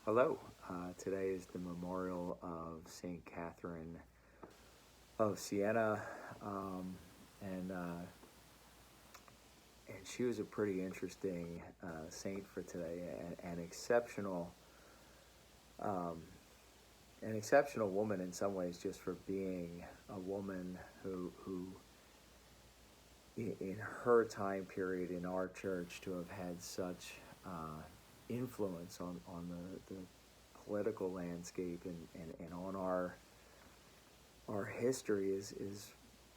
Hello. Today is the memorial of Saint Catherine of Siena, um, and uh, and she was a pretty interesting saint for today, an exceptional, um, an exceptional woman in some ways, just for being a woman who in her time period in our church to have had such influence on the political landscape and on our history is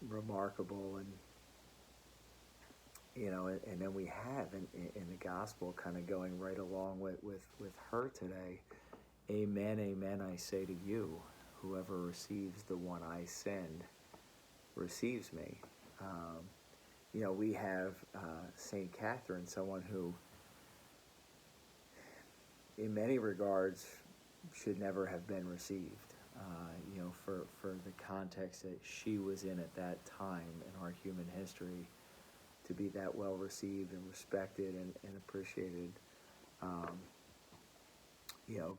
remarkable. And and then we have in the gospel, kind of going right along with her today. Amen, amen, I say to you, whoever receives the one I send receives me. We have Saint Catherine, someone who in many regards should never have been received. For the context that she was in at that time in our human history, to be that well received and respected and appreciated, um,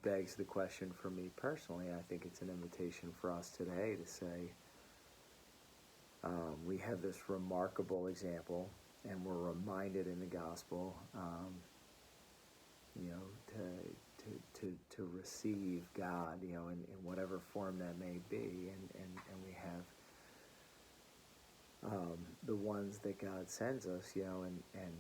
begs the question for me personally. I think it's an invitation for us today to say, we have this remarkable example, and we're reminded in the gospel, you know, to receive God, in whatever form that may be, and we have the ones that God sends us, and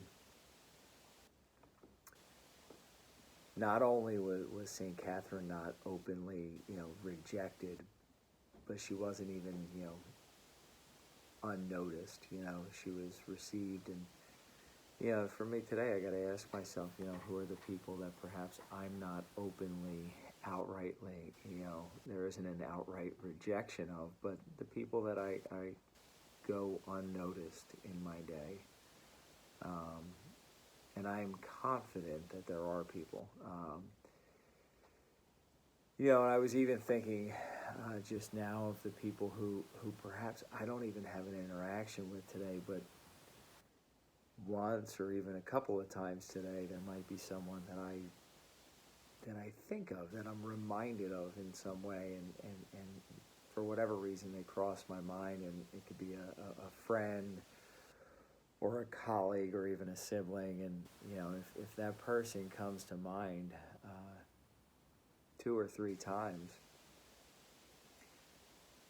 not only was Saint Catherine not openly, rejected, but she wasn't even, unnoticed. She was received, and for me today, I got to ask myself, who are the people that perhaps I'm not openly, outrightly, there isn't an outright rejection of, but the people that I go unnoticed in my day. Um, and I am confident that there are people. And I was even thinking just now of the people who perhaps I don't even have an interaction with today, but once or even a couple of times today, there might be someone that I think of, that I'm reminded of in some way, and for whatever reason they cross my mind, and it could be a friend or a colleague or even a sibling, and if that person comes to mind two or three times,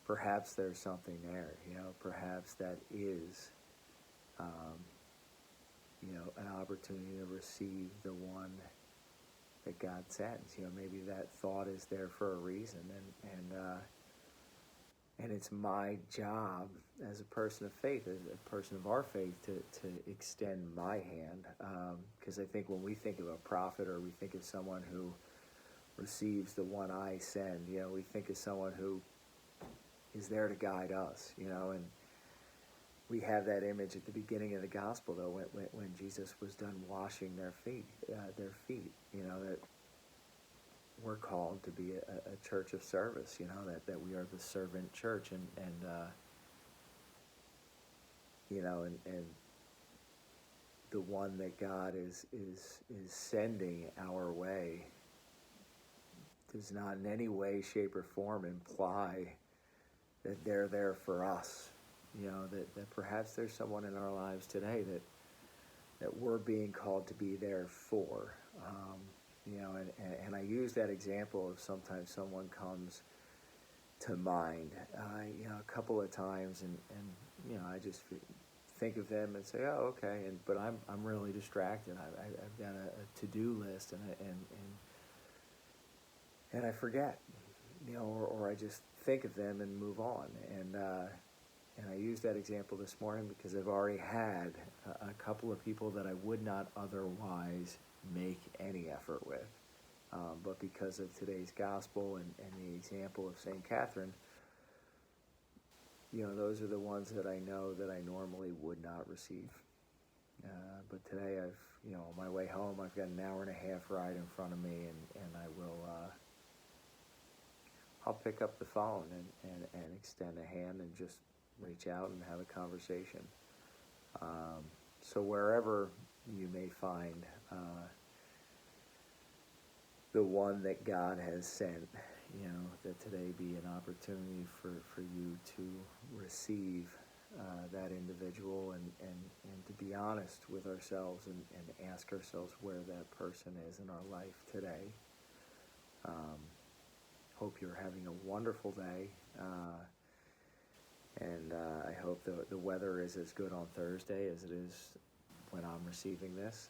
perhaps there's something there. Perhaps that is um, an opportunity to receive the one that God sends. Maybe that thought is there for a reason, and it's my job as a person of faith, as a person of our faith, to extend my hand. Because I think when we think of a prophet, or we think of someone who receives the one I send, we think of someone who is there to guide us, and we have that image at the beginning of the gospel, though, when Jesus was done washing their feet, that we're called to be a church of service, that we are the servant church, and the one that God is sending our way does not in any way, shape, or form imply that they're there for us. That perhaps there's someone in our lives today that we're being called to be there for. And I use that example of sometimes someone comes to mind, a couple of times, and I just think of them and say, oh, okay, but I'm really distracted. I've got a to-do list, and I forget, or I just think of them and move on. And I used that example this morning because I've already had a couple of people that I would not otherwise make any effort with. But because of today's gospel and the example of St. Catherine, those are the ones that I know that I normally would not receive. But today on my way home, I've got an hour and a half ride in front of me, and I will, I'll pick up the phone and extend a hand and just reach out and have a conversation. So wherever you may find the one that God has sent. You know, that today be an opportunity for you to receive that individual and to be honest with ourselves and ask ourselves where that person is in our life today. Hope you're having a wonderful day. And I hope the weather is as good on Thursday as it is when I'm receiving this,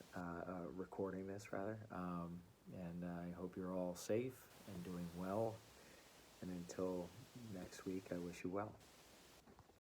recording this rather. And I hope you're all safe and doing well. And until next week, I wish you well.